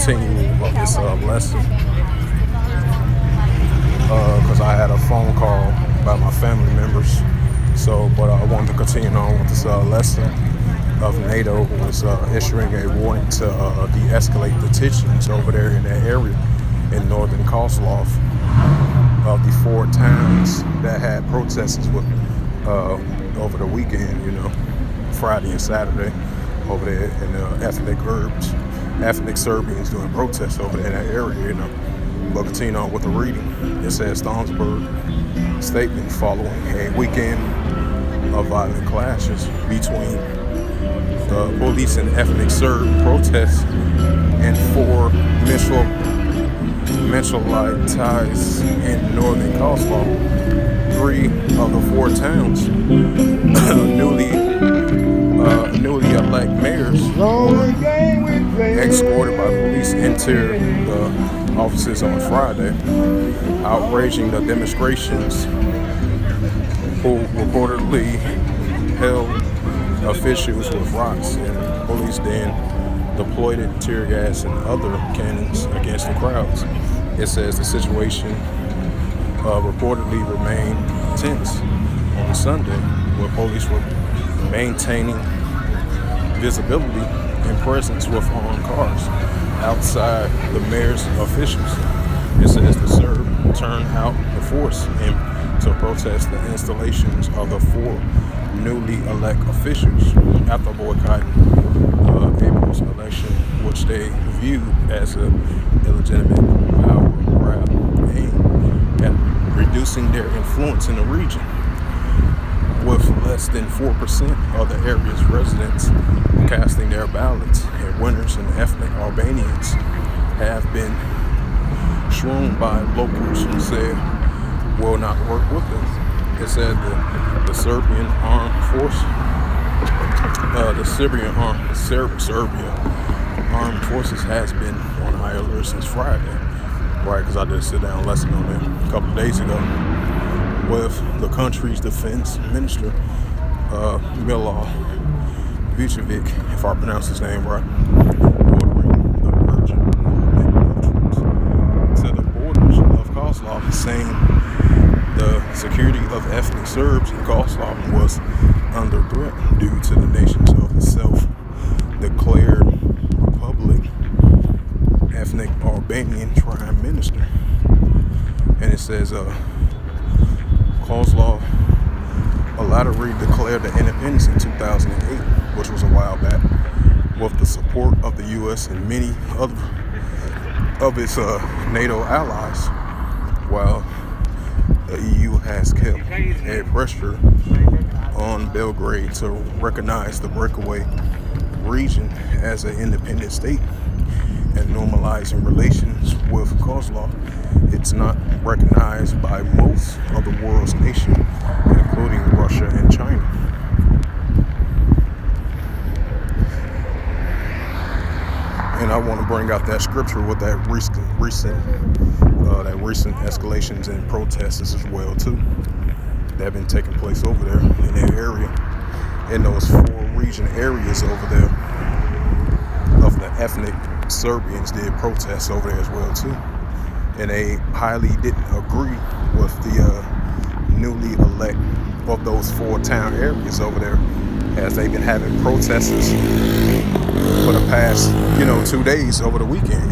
continual of this lesson, because I had a phone call by my family members. So, but I wanted to continue on with this lesson of NATO was issuing a warning to de-escalate the tensions over there in that area in northern Kosovo, of the 4 towns that had protests with over the weekend, Friday and Saturday over there, and ethnic Serbians doing protests over there in that area, But continue on with the reading. It says Stonsberg statement following a weekend of violent clashes between the police and ethnic Serb protests and 4 municipalities in northern Kosovo. 3 of the 4 towns newly elect mayors were escorted by police into the offices on Friday, outraging the demonstrations, who reportedly held officials with rocks, and police then deployed tear gas and other cannons against the crowds. It says the situation reportedly remained tense on Sunday, where police were maintaining visibility and presence with armed cars outside the mayor's officials. It says the Serb turned out the force to protest the installations of the 4 newly elected officials after boycotting April's election, which they viewed as an illegitimate power grab aimed at reducing their influence in the region. With less than 4% of the area's residents casting their ballots, and winners and ethnic Albanians have been shown by locals who said will not work with them. It said that the Serbian armed forces has been on high alert since Friday, right? Because I did a sit-down lesson on it a couple of days ago with the country's defense minister, Milo Vucevic, if I pronounce his name right, ordering the urgent movement of troops to the borders of Kosovo, saying the security of ethnic Serbs in Kosovo was under threat due to the nations of the self-declared Republic ethnic Albanian Prime Minister. And it says, Kosovo Alataree declared the independence in 2008, which was a while back, with the support of the U.S. and many other of its NATO allies, while the EU has kept a pressure on Belgrade to recognize the breakaway region as an independent state and normalizing relations with Kosovo. It's not recognized by most of the world's nations, including Russia and China. And I want to bring out that scripture with that recent escalations and protests as well too, that have been taking place over there in that area, in those 4 region areas over there of the ethnic Serbians did protests over there as well too, and they highly didn't agree with the newly elect of those 4 town areas over there, as they've been having protesters for the past 2 days over the weekend.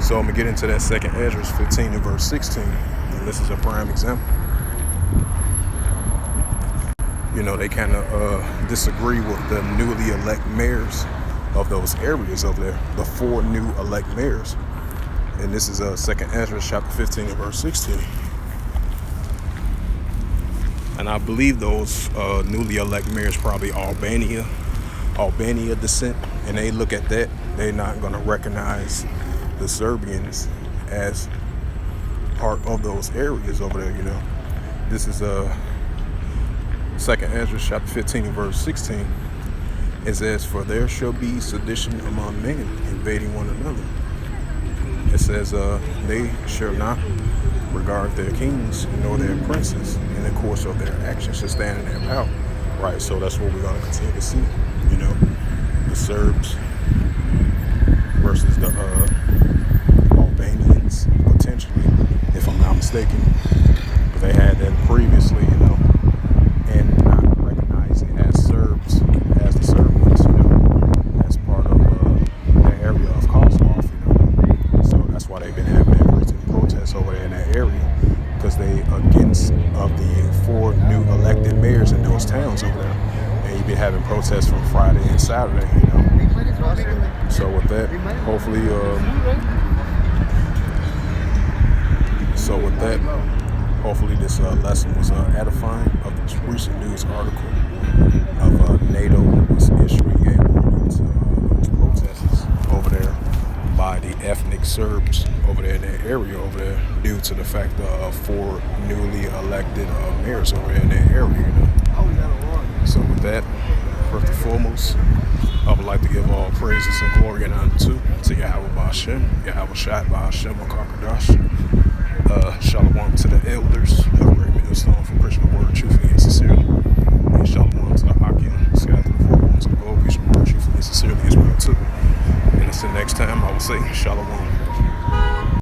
So I'm gonna get into that 2nd Ezra 15 and verse 16, and this is a prime example. They kind of disagree with the newly elect mayors of those areas over there, the 4 new elect mayors. And this is 2nd Ezra chapter 15 and verse 16. And I believe those newly elect mayors probably Albania descent, and they look at that, they're not going to recognize the Serbians as part of those areas over there. This is 2nd Ezra chapter 15 and verse 16. It says, "For there shall be sedition among men, invading one another." It says, "They shall not regard their kings nor their princes, in the course of their actions shall stand in their power." Right, so that's what we're going to continue to see. The Serbs were versus the Albanians, potentially, if I'm not mistaken. But they had that previously, and not recognizing as Serbs, as the Serbians, as part of their area of Kosovo, So that's why they've been having protests over there in that area, because they against of the 4 new elected mayors in those towns over there. And you've been having protests from Friday and Saturday, So with that, hopefully, this lesson was edifying of the recent news article of NATO was issuing a warning to those protesters over there by the ethnic Serbs over there in that area over there, due to the fact of 4 newly elected mayors over there in that area. So with that, first and foremost, I would like to give all praises and glory and honor to Yahweh Ba'Shem, Yahweh Shai Ba'Shem Makakadash. Shalom to the elders, have a great millstone for preaching the word truthfully and sincerely. And shalom to the Akim, scattered through the 4 corners of the globe, preaching the word truthfully and sincerely as well too. And until next time, I will say shalom.